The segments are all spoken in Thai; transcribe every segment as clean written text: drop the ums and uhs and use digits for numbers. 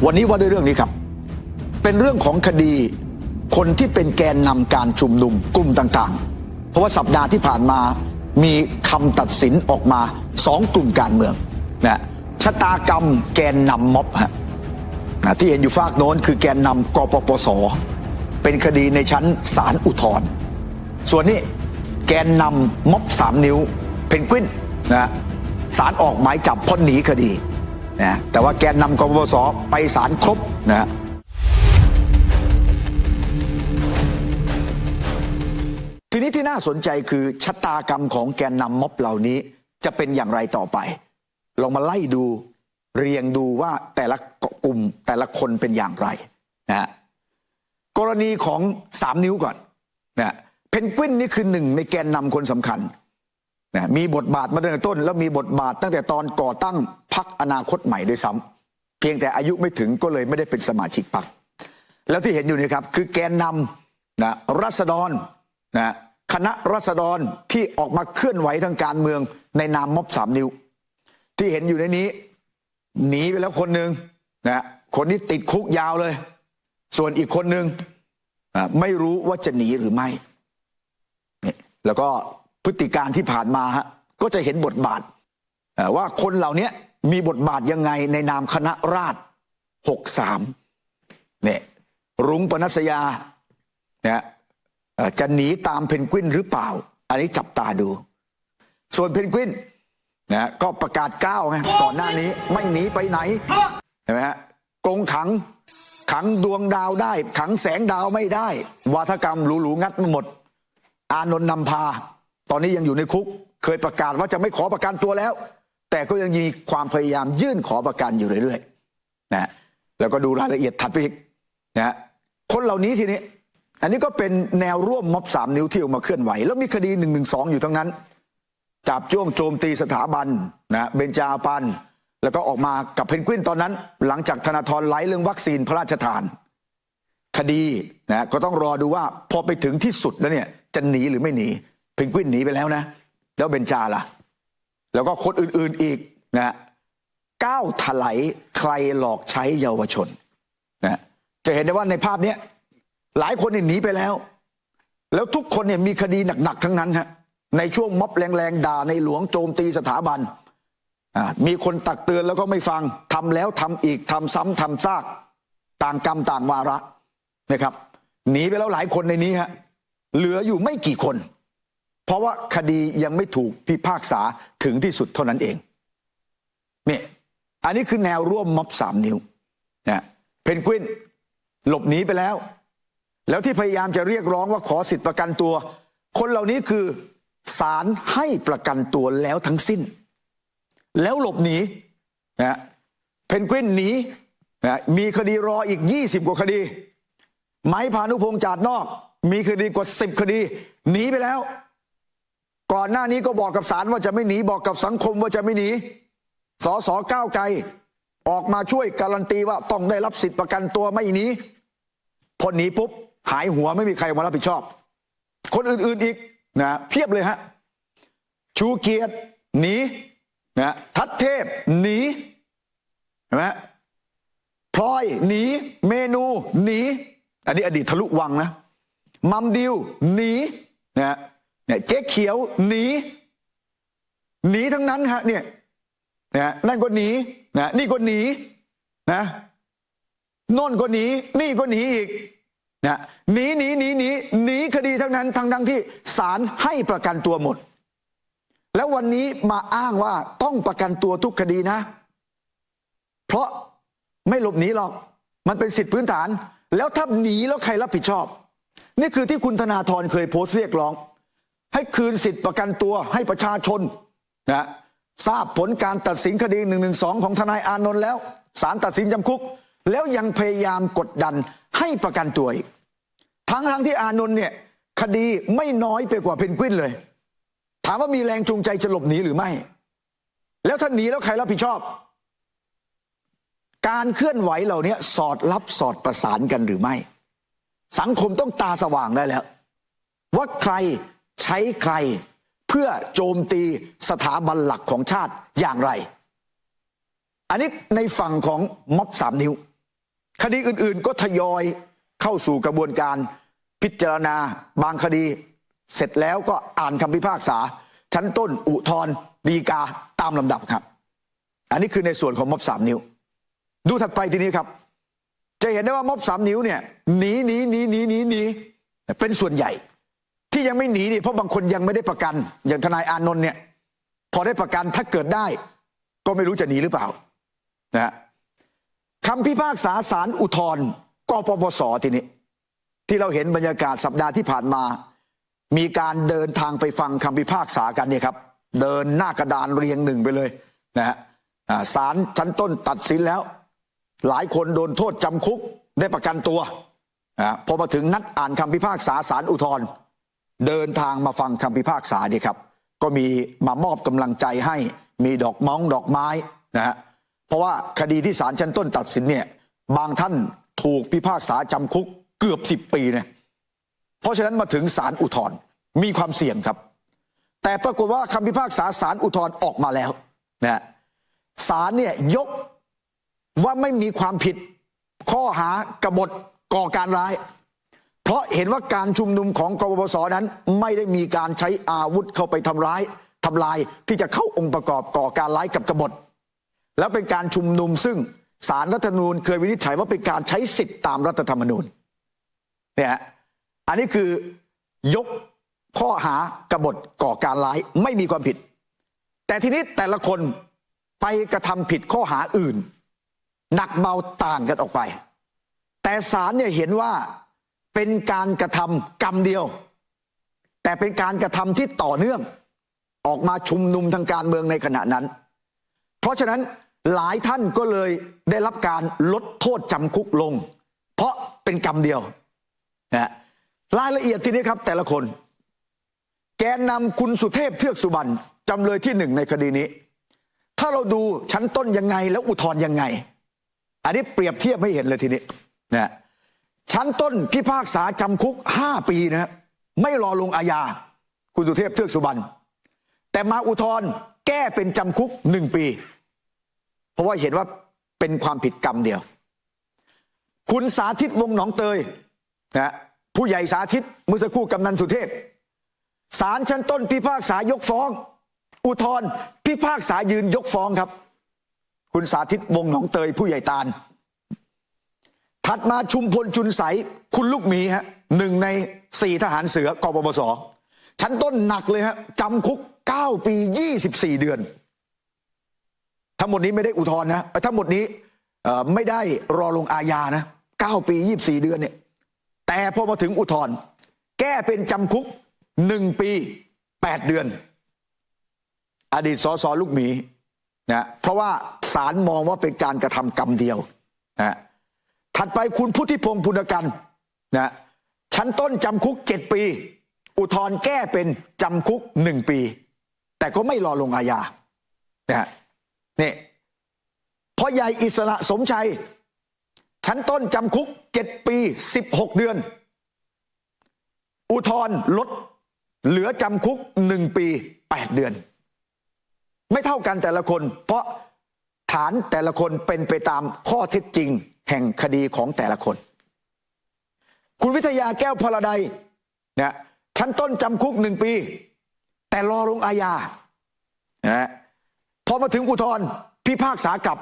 วันนี้ว่าด้วยเรื่องนี้ครับเป็นเรื่องของคดีคนที่เป็นแกนนำการชุมนุมกลุ่มต่างๆเพราะว่าสัปดาห์ที่ผ่านมามีคำตัดสินออกมา2 กลุ่มการเมืองนะชะตากรรมแกนนำม็อบที่เห็นอยู่ฝากโน้นคือแกนนำกปปสเป็นคดีในชั้นศาลอุทธรณ์ส่วนนี้แกนนำม็อบ3 นิ้วเพนกวินนะศาลออกหมายจับพ้นหนีคดีนะแต่ว่าแกนนำกปปสไปศาลครบนะทีนี้ที่น่าสนใจคือชะตากรรมของแกนนำม็อบเหล่านี้จะเป็นอย่างไรต่อไปลองมาไล่ดูเรียงดูว่าแต่ละกลุ่มแต่ละคนเป็นอย่างไรนะกรณีของ3 นิ้วก่อนนะเพนกวินนี่คือ1ในแกนนำคนสำคัญนะมีบทบาทมาตั้งแต่ต้นแล้วมีบทบาทตั้งแต่ตอนก่อตั้งพรรคอนาคตใหม่ด้วยซ้ำเพียงแต่อายุไม่ถึงก็เลยไม่ได้เป็นสมาชิกพรรคแล้วที่เห็นอยู่นี่ครับคือแกนนำนะราษฎรนะคณะราษฎรที่ออกมาเคลื่อนไหวทางการเมืองในนามม็อบ3 นิ้วที่เห็นอยู่ในนี้หนีไปแล้วคนหนึ่งนะคนนี้ติดคุกยาวเลยส่วนอีกคนหนึ่งไม่รู้ว่าจะหนีหรือไม่แล้วก็พฤติการที่ผ่านมาก็จะเห็นบทบาทว่าคนเหล่านี้มีบทบาทยังไงในนามคณะราษฎร63เนี่ยรุ้งปนัสยาเนี่ยจะหนีตามเพนกวินหรือเปล่าอันนี้จับตาดูส่วนเพนกวินนะก็ประกาศก้าวไงก่อนหน้านี้ไม่หนีไปไหนเห็นไหมฮะกรงขังดวงดาวได้ขังแสงดาวไม่ได้วาทกรรมหรูๆงัดมาหมดอานนท์นำพาตอนนี้ยังอยู่ในคุกเคยประกาศว่าจะไม่ขอประกันตัวแล้วแต่ก็ยังมีความพยายามยื่นขอประกันอยู่เรื่อยๆนะแล้วก็ดูรายละเอียดถัดไปอีกนะคนเหล่านี้ทีนี้อันนี้ก็เป็นแนวร่วมม็อบ3 นิ้วที่ออกมาเคลื่อนไหวแล้วมีคดี112อยู่ทั้งนั้นจับจ้วงโจมตีสถาบันนะเบญจาปันแล้วก็ออกมากับเพนกวินตอนนั้นหลังจากธนาธรไล่เรื่องวัคซีนพระราชทานคดีนะก็ต้องรอดูว่าพอไปถึงที่สุดแล้วเนี่ยจะหนีหรือไม่หนีเพนกวินหนีไปแล้วนะแล้วเบญจาล่ะแล้วก็คนอื่นๆอีกนะก้าวถลายใครหลอกใช้เยาวชนนะจะเห็นได้ว่าในภาพนี้หลายคนหนีไปแล้วแล้วทุกคนเนี่ยมีคดีหนักๆทั้งนั้นฮะในช่วงม็อบแรงๆด่าในหลวงโจมตีสถาบันมีคนตักเตือนแล้วก็ไม่ฟังทำแล้วทำอีกทำซ้ำทำซากต่างกรรมต่างวาระนะครับหนีไปแล้วหลายคนในนี้ฮะเหลืออยู่ไม่กี่คนเพราะว่าคดียังไม่ถูกพิพากษาถึงที่สุดเท่านั้นเองนี่อันนี้คือแนวร่วมม็อบ3 นิ้วนะเพนกวินหลบหนีไปแล้วที่พยายามจะเรียกร้องว่าขอสิทธิประกันตัวคนเหล่านี้คือศาลให้ประกันตัวแล้วทั้งสิ้นแล้วหลบหนีนะเพนกวินหนีนะมีคดีรออีก20 กว่าคดีไม้พานุพงษ์จาดนอกมีคดีกว่า10 คดีหนีไปแล้วก่อนหน้านี้ก็บอกกับศาลว่าจะไม่หนีบอกกับสังคมว่าจะไม่หนีสสก้าวไกลออกมาช่วยการันตีว่าต้องได้รับสิทธิประกันตัวไม่หนีพอหนีปุ๊บหายหัวไม่มีใครมารับผิดชอบคนอื่นๆอีกนะเพียบเลยฮะชูเกียรติหนีนะทัศเทพหนีเห็นไหมพลอยหนีเมนูหนีอันนี้อดีตทะลุวังนะมัมดิวหนีนะเนี่ยเจ๊เขียวหนีทั้งนั้นฮะเนี่ยนั่นก็หนีนะนี่ก็หนีนะโน่นก็หนีนี่ก็หนีอีกนะหนีคดีทั้งนั้นทั้งที่ศาลให้ประกันตัวหมดแล้ววันนี้มาอ้างว่าต้องประกันตัวทุกคดีนะเพราะไม่หลบหนีหรอกมันเป็นสิทธิพื้นฐานแล้วถ้าหนีแล้วใครรับผิดชอบนี่คือที่คุณธนาธรเคยโพสต์เรียกร้องให้คืนสิทธิประกันตัวให้ประชาชนนะทราบผลการตัดสินคดี112ของทนายอานนท์แล้วศาลตัดสินจำคุกแล้วยังพยายามกดดันให้ประกันตัวอีกทั้งที่อานนท์เนี่ยคดีไม่น้อยไปกว่าเพนกวินเลยถามว่ามีแรงจูงใจจะหลบหนีหรือไม่แล้วถ้าหนีแล้วใครรับผิดชอบการเคลื่อนไหวเหล่านี้สอดรับสอดประสานกันหรือไม่สังคมต้องตาสว่างได้แล้วว่าใครใช้ใครเพื่อโจมตีสถาบันหลักของชาติอย่างไรอันนี้ในฝั่งของม็อบ3 นิ้ว คดีอื่นๆก็ทยอยเข้าสู่กระบวนการพิจารณาบางคดีเสร็จแล้วก็อ่านคำพิพากษาชั้นต้นอุทธรณ์ฎีกาตามลำดับครับอันนี้คือในส่วนของม็อบ3 นิ้วดูถัดไปทีนี้ครับจะเห็นได้ว่าม็อบ3 นิ้วเนี่ยหนีเป็นส่วนใหญ่ที่ยังไม่หนีนี่เพราะบางคนยังไม่ได้ประกันอย่างทนายอานนท์เนี่ยพอได้ประกันถ้าเกิดได้ก็ไม่รู้จะหนีหรือเปล่านะคำพิพากษาศาลอุทธรณ์กปปสทีนี้ที่เราเห็นบรรยากาศสัปดาห์ที่ผ่านมามีการเดินทางไปฟังคำพิพากษากันเนี่ยครับเดินหน้ากระดานเรียงหนึ่งไปเลยนะฮะศาลชั้นต้นตัดสินแล้วหลายคนโดนโทษจำคุกได้ประกันตัวพอมาถึงนัดอ่านคำพิพากษาศาลอุทธรณ์เดินทางมาฟังคำพิพากษาดีครับก็มีมามอบกำลังใจให้มีดอกไม้นะฮะเพราะว่าคดีที่ศาลชั้นต้นตัดสินเนี่ยบางท่านถูกพิพากษาจำคุกเกือบ10 ปีเนี่ยเพราะฉะนั้นมาถึงศาลอุทธรณ์มีความเสี่ยงครับแต่ปรากฏว่าคำพิพากษาศาลอุทธรณ์ออกมาแล้วนะศาลเนี่ยยกว่าไม่มีความผิดข้อหากบฏก่อการร้ายเพราะเห็นว่าการชุมนุมของกปปสนั้นไม่ได้มีการใช้อาวุธเข้าไปทำลายที่จะเข้าองค์ประกอบก่อการร้ายกับกบฏแล้วเป็นการชุมนุมซึ่งศาลรัฐธรรมนูญเคยวินิจฉัยว่าเป็นการใช้สิทธิตามรัฐธรรมนูญเนี่ยอันนี้คือยกข้อหากบฏก่อการร้ายไม่มีความผิดแต่ทีนี้แต่ละคนไปกระทำผิดข้อหาอื่นหนักเบาต่างกันออกไปแต่ศาลเนี่ยเห็นว่าเป็นการกระทำกรรมเดียวแต่เป็นการกระทำที่ต่อเนื่องออกมาชุมนุมทางการเมืองในขณะนั้นเพราะฉะนั้นหลายท่านก็เลยได้รับการลดโทษจำคุกลงเพราะเป็นกรรมเดียวนะรายละเอียดทีนี้ครับแต่ละคนแกนนำคุณสุเทพเทือกสุบรรณจำเลยที่1ในคดีนี้ถ้าเราดูชั้นต้นยังไงแล้วอุทธรณ์ยังไงอันนี้เปรียบเทียบให้เห็นเลยทีนี้นะชั้นต้นพิพากษาจำคุก5 ปีนะไม่รอลงอาญาคุณสุเทพเทือกสุบรรณแต่มาอุทธรณ์แก้เป็นจำคุก1 ปีเพราะว่าเห็นว่าเป็นความผิดกรรมเดียวคุณสาธิตวงศ์หนองเตยนะผู้ใหญ่สาธิตเมื่อสักครู่กำนันสุเทพศาลชั้นต้นพิพากษายกฟ้องอุทธรณ์พิพากษายืนยกฟ้องครับคุณสาธิตวงศ์หนองเตยผู้ใหญ่ตาลถัดมาชุมพลจุนใสคุณลูกหมีฮะ1 ใน 4ทหารเสือกปปสชั้นต้นหนักเลยฮะจำคุก9 ปี 24 เดือนทั้งหมดนี้ไม่ได้อุทธรณ์นะทั้งหมดนี้ไม่ได้รอลงอาญานะ9 ปี 24 เดือนเนี่ยแต่พอมาถึงอุทธรณ์แก้เป็นจำคุก1 ปี 8 เดือนอดีตสสลูกหมีนะเพราะว่าศาลมองว่าเป็นการกระทำกรรมเดียวนะถัดไปคุณพุทธิพงศ์ปุณกันนะชั้นต้นจำคุก7 ปีอุทธรณ์แก้เป็นจำคุก1 ปีแต่ก็ไม่รอลงอาญานะนี่พ่อใหญ่อิสระสมชัยชั้นต้นจำคุก7 ปี 16 เดือนอุทธรณ์ลดเหลือจำคุก1 ปี 8 เดือนไม่เท่ากันแต่ละคนเพราะฐานแต่ละคนเป็นไปตามข้อเท็จจริงแห่งคดีของแต่ละคนคุณวิทยาแก้วพลาไดเนี่ยชั้นต้นจำคุก1 ปีแต่รอลงอาญานะพอมาถึงอุทธรณ์พิพากษากลับ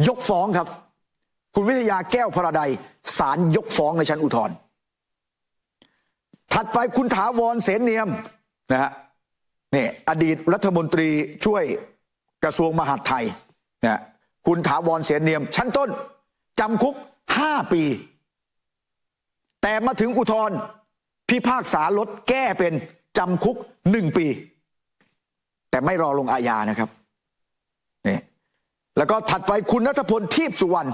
ยกฟ้องครับคุณวิทยาแก้วพลาไดศาลยกฟ้องในชั้นอุทธรณ์ถัดไปคุณถาวรเสนเนียมนะฮะนี่อดีตรัฐมนตรีช่วยกระทรวงมหาดไทยนะคุณถาวรเสนเนียมชั้นต้นจำคุก5 ปีแต่มาถึงอุทธรณ์พิพากษาลดแก้เป็นจำคุก1 ปีแต่ไม่รอลงอาญานะครับนี่แล้วก็ถัดไปคุณณัฐพลทีพสุวรรณ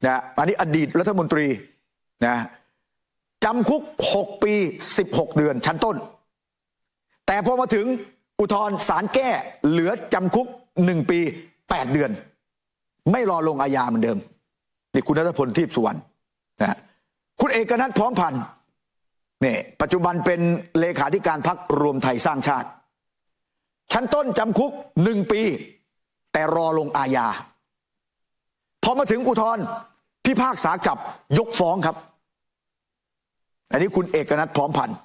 นะอันนี้อดีตรัฐมนตรีนะจำคุก6 ปี 16 เดือนชั้นต้นแต่พอมาถึงอุทธรณ์ศาลแก้เหลือจำคุก1 ปี 8 เดือนไม่รอลงอาญาเหมือนเดิมนี่คุณณัฐพลทีพสุวรรณนะคุณเอกนัทพร้อมพันธ์นี่ปัจจุบันเป็นเลขาธิการพรรครวมไทยสร้างชาติชั้นต้นจำคุก1 ปีแต่รอลงอาญาพอมาถึงอุทธรณ์ พิพากษากลับยกฟ้องครับอันนี้คุณเอกนัทพร้อมพันธ์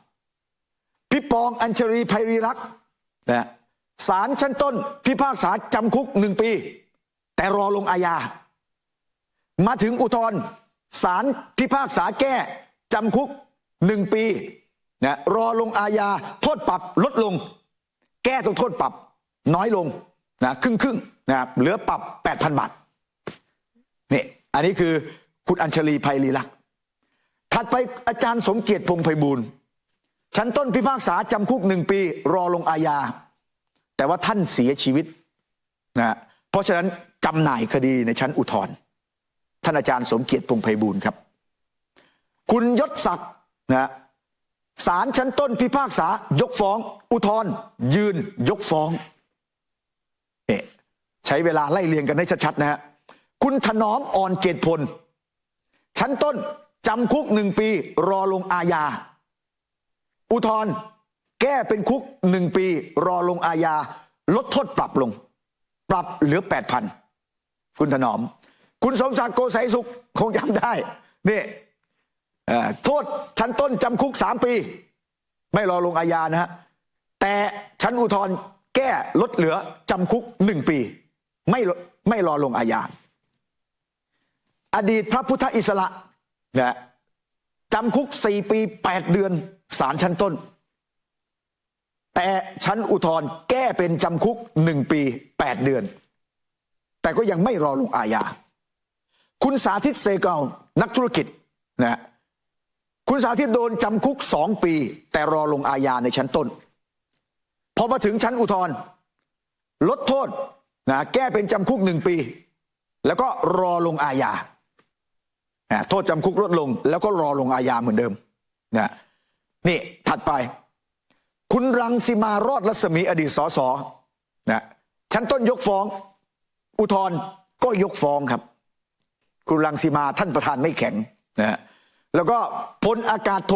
พี่ปองอัญชลีไพรีรักษ์นะศาลชั้นต้นพิพากษาจำคุก1 ปีแต่รอลงอาญามาถึงอุทธรณ์ศาลพิพากษาแก้จำคุก1 ปีนะรอลงอาญาโทษปรับลดลงแก้ตรงโทษปรับน้อยลงนะครึ่งนะเหลือปรับ 8,000 บาทนี่อันนี้คือคุณอัญชลีไพรีรักษ์ถัดไปอาจารย์สมเกียรติพงษ์ไพบูลย์ชั้นต้นพิพากษาจำคุก1 ปีรอลงอาญาแต่ว่าท่านเสียชีวิตนะเพราะฉะนั้นจำหน่ายคดีในชั้นอุทธรณ์ท่านอาจารย์สมเกียรติพงษ์ไพบูลย์ครับคุณยศศักดิ์นะศาลชั้นต้นพิพากษายกฟ้องอุทธรณ์ยืนยกฟ้องใช้เวลาไล่เรียงกันให้ชัดๆนะฮะคุณถนอมอ่อนเกตพลชั้นต้นจำคุก1 ปีรอลงอาญาอุทธรณ์แก้เป็นคุก1 ปีรอลงอาญาลดโทษปรับลงปรับเหลือ 8,000คุณถนอมคุณสมศักดิ์โกสัยสุขคงจำได้นี่โทษชั้นต้นจำคุก3 ปีไม่รอลงอาญานะฮะแต่ชั้นอุทธรณ์แก้ลดเหลือจำคุก1 ปีไม่รอลงอาญาอดีตพระพุทธอิสระนะจำคุก4 ปี 8 เดือนศาลชั้นต้นแต่ชั้นอุทธรณ์แก้เป็นจำคุก1 ปี 8 เดือนแต่ก็ยังไม่รอลงอาญาคุณสาธิตเซเกานักธุรกิจนะคุณสาธิตโดนจำคุก2 ปีแต่รอลงอาญาในชั้นต้นพอมาถึงชั้นอุทธรณ์ลดโทษนะแก้เป็นจำคุก1 ปีแล้วก็รอลงอาญาโทษจำคุกลดลงแล้วก็รอลงอาญาเหมือนเดิมนะนี่ถัดไปคุณรังสิมารอดรัศมีอดีตสสนะชั้นต้นยกฟ้องอุทธรณ์ก็ยกฟ้องครับคุณรังสิมาท่านประธานไม่แข็งนะแล้วก็พลอากาศโท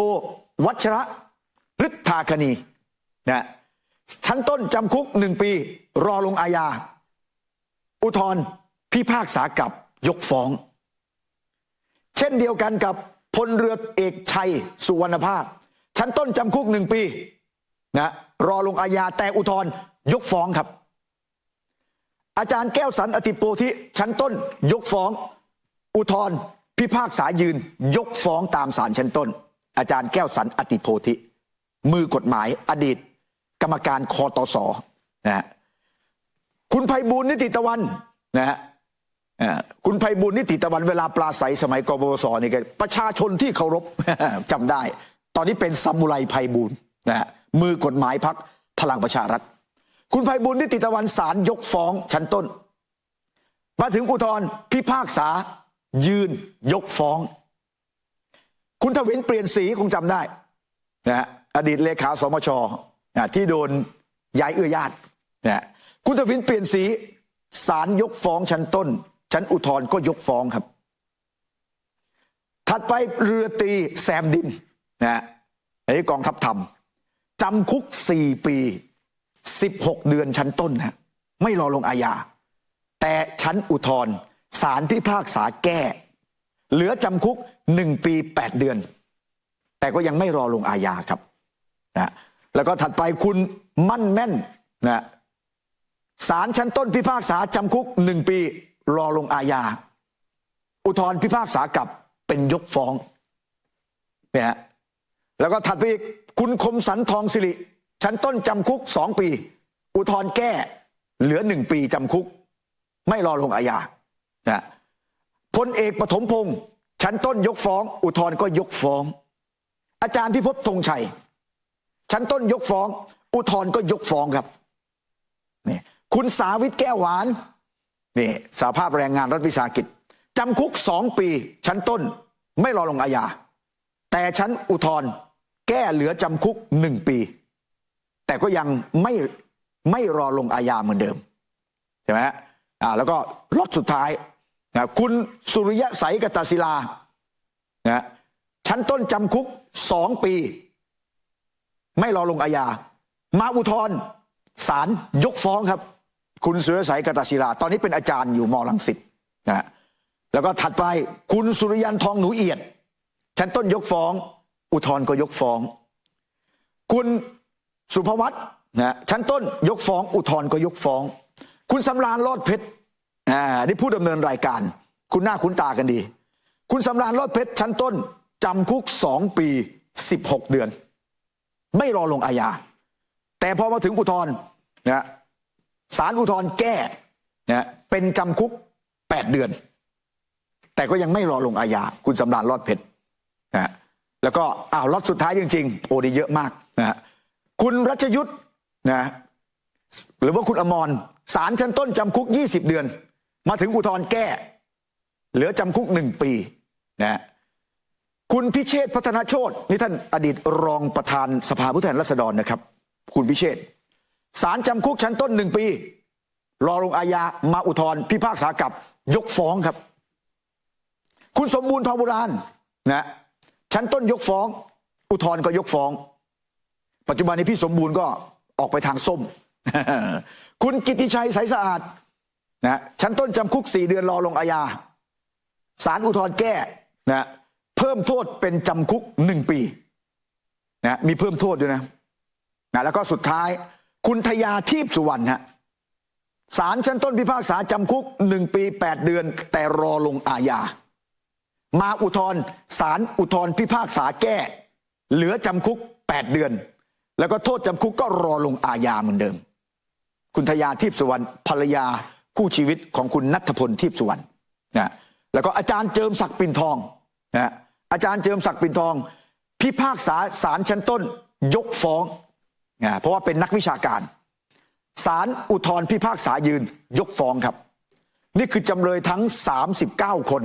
วัชระฤทธาคณีนะชั้นต้นจำคุก1 ปีรอลงอาญาอุทธรณ์พิพากษากลับยกฟ้องเช่นเดียวกันกับพลเรือเอกชัยสุวรรณภาพชั้นต้นจำคุก1 ปีนะรอลงอาญาแต่อุทธรณ์ยกฟ้องครับอาจารย์แก้วสันอติโปธิชั้นต้นยกฟ้องอุทธรณ์พิพากษายืนยกฟ้องตามศาลชั้นต้นอาจารย์แก้วสันอติโพธิมือกฎหมายอดีตกรรมการคตสนะฮะคุณไพบูลย์นิติตะวันนะฮะคุณไพบูลย์นิติตะวันเวลาปราศัยสมัยกบพศนี่ก็ประชาชนที่เคารพ จำได้ตอนนี้เป็นซามูไรไพบูลย์นะฮะมือกฎหมายพรรคพลังประชารัฐคุณไพบูลย์นิติตะวันศาลยกฟ้องชั้นต้นมาถึงอุทธรณ์พิพากษายืนยกฟ้องคุณทวินเปลี่ยนสีคงจำได้นะฮะอดีตเลขาสมชที่โดนย้ายเอื้อญาตินะคุณทวินเปลี่ยนสีศาลยกฟ้องชั้นต้นชั้นอุทธรณ์ก็ยกฟ้องครับถัดไปเรือตรีแซมดินนะไอ้กองทัพธรรมจำคุก4 ปี16 เดือนชั้นต้นนะไม่รอลงอาญาแต่ชั้นอุทธรณ์ศาลพิพากษาแก้เหลือจำคุก1 ปี 8 เดือนแต่ก็ยังไม่รอลงอาญาครับนะแล้วก็ถัดไปคุณมั่นแม่นนะศาลชั้นต้นพิพากษาจำคุก1 ปีรอลงอาญาอุทธรณ์พิพากษากลับเป็นยกฟ้องเนี่ยฮะแล้วก็ถัดไปอีกคุณคมสันทองสิริชั้นต้นจำคุก2 ปีอุทธรณ์แก้เหลือ1 ปีจำคุกไม่รอลงอาญานะพลเอกปฐมพงษ์ชั้นต้นยกฟ้องอุทธรณ์ก็ยกฟ้องอาจารย์พิภพธงชัยชั้นต้นยกฟ้องอุทธรณ์ก็ยกฟ้องครับนี่คุณสาวิตแก้วหวานนี่สหภาพแรงงานรัฐวิสาหกิจจำคุก2 ปีชั้นต้นไม่รอลงอาญาแต่ชั้นอุทธรณ์แก้เหลือจำคุก1 ปีแต่ก็ยังไม่รอลงอาญาเหมือนเดิมใช่ไหมแล้วก็ล็อตสุดท้ายนะคุณสุริยะใสกตศิลานะชั้นต้นจำคุก2 ปีไม่รอลงอาญามาอุทธรณ์ศาลยกฟ้องครับคุณสุริยะใสกตศิลาตอนนี้เป็นอาจารย์อยู่ม.รังสิตนะ แล้วก็ถัดไปคุณสุริยันทองหนูเอียดชั้นต้นยกฟ้องอุทธรณ์ก็ยกฟ้องคุณสุภวัฒน์นะชั้นต้นยกฟ้องอุทธรณ์ก็ยกฟ้องคุณสำราญรอดเพชรนี่ผู้ดำเนินรายการคุณหน้าคุ้นตากันดีคุณสำราญรอดเพชรชั้นต้นจำคุก2 ปี16 เดือนไม่รอลงอาญาแต่พอมาถึงอุทธรณ์นะศาลอุทธรณ์แก้นะเป็นจำคุก8 เดือนแต่ก็ยังไม่รอลงอาญาคุณสำราญรอดเพชรนะแล้วก็ล็อตสุดท้ายจริงๆโอ้ดีเยอะมากนะคุณรัชยุทธ์นะหรือว่าคุณอมรศาลชั้นต้นจำคุก20 เดือนมาถึงอุทธรณ์แก้เหลือจำคุก1 ปีนะคุณพิเชษพัฒนโชตินี่ท่านอดีตรองประธานสภาผู้แทนราษฎรนะครับคุณพิเชษศาลจำคุกชั้นต้น1 ปีรอลงอาญามาอุทธรณ์พิพากษากลับยกฟ้องครับคุณสมบูรณ์ทองโบราณนะชั้นต้นยกฟ้องอุทธรณ์ก็ยกฟ้องปัจจุบันนี้พี่สมบูรณ์ก็ออกไปทางส้ม คุณกิติชัยใสสะอาดนะชั้นต้นจำคุก4 เดือนรอลงอาญาศาลอุทธรณ์แก้นะเพิ่มโทษเป็นจำคุก1 ปีนะมีเพิ่มโทษด้วยนะแล้วก็สุดท้ายคุณทยาทีพสุวรรณฮะศาลชั้นต้นพิพากษาจำคุก1 ปี 8 เดือนแต่รอลงอาญามาอุทธรณ์ศาลอุทธรณ์พิพากษาแก้เหลือจำคุก8 เดือนแล้วก็โทษจำคุกก็รอลงอาญาเหมือนเดิมคุณทยาทีพสุวรรณภรรยาคู่ชีวิตของคุณณัฐพลทีพสุวรรณนะแล้วก็อาจารย์เจิมศักดิ์ปิ่นทองนะอาจารย์เจิมศักดิ์ปิ่นทองพิพากษาศาลชั้นต้นยกฟ้องนะเพราะว่าเป็นนักวิชาการศาลอุทธรณ์พิพากษายืนยกฟ้องครับนี่คือจำเลยทั้ง39 คน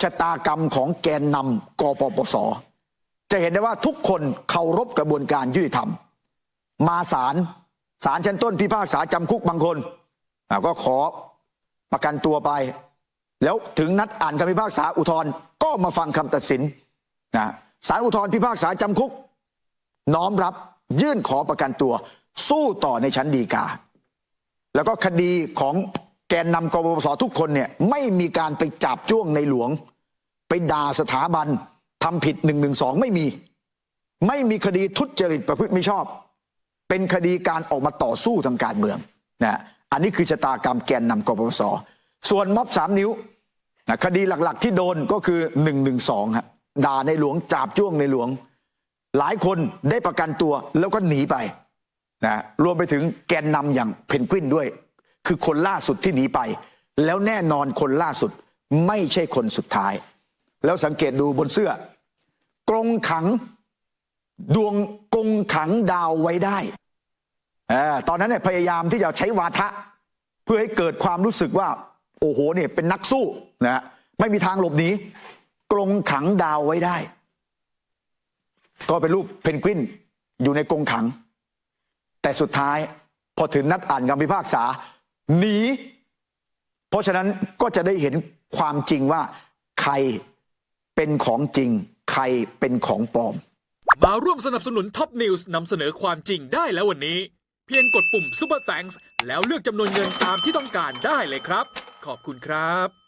ชะตากรรมของแกนนำกปปส.จะเห็นได้ว่าทุกคนเคารพกระบวนการยุติธรรมมาศาลชั้นต้นพิพากษาจำคุกบางคนก็ขอประกันตัวไปแล้วถึงนัดอ่านคำพิพากษาอุทธรณ์ก็มาฟังคำตัดสินนะศาลอุทธรณ์พิพากษาจำคุกน้อมรับยื่นขอประกันตัวสู้ต่อในชั้นฎีกาแล้วก็คดีของแกนนำกปปส.ทุกคนเนี่ยไม่มีการไปจับจ้วงในหลวงไปด่าสถาบันทำผิด112ไม่มีคดีทุจริตประพฤติมิชอบเป็นคดีการออกมาต่อสู้ทางการเมืองนะอันนี้คือชะตากรรมแกนนำกปปส.ส่วนม็อบ3 นิ้วนะคดีหลักๆที่โดนก็คือ112ฮะด่าในหลวงจาบจ้วงในหลวงหลายคนได้ประกันตัวแล้วก็หนีไปนะรวมไปถึงแกนนำอย่างเพนกวินด้วยคือคนล่าสุดที่หนีไปแล้วแน่นอนคนล่าสุดไม่ใช่คนสุดท้ายแล้วสังเกตดูบนเสื้อกรงขังดวงกรงขังดาวไว้ได้ตอนนั้นเนี่ยพยายามที่จะใช้วาทะเพื่อให้เกิดความรู้สึกว่าโอ้โหเนี่ยเป็นนักสู้นะไม่มีทางหลบหนีกรงขังดาวไว้ได้ก็เป็นรูปเพนกวินอยู่ในกรงขังแต่สุดท้ายพอถึงนัดอ่านคำพิพากษาหนีเพราะฉะนั้นก็จะได้เห็นความจริงว่าใครเป็นของจริงใครเป็นของปลอมมาร่วมสนับสนุนท็อปนิวส์นำเสนอความจริงได้แล้ววันนี้เพียงกดปุ่ม Super Thanks แล้วเลือกจำนวนเงินตามที่ต้องการได้เลยครับขอบคุณครับ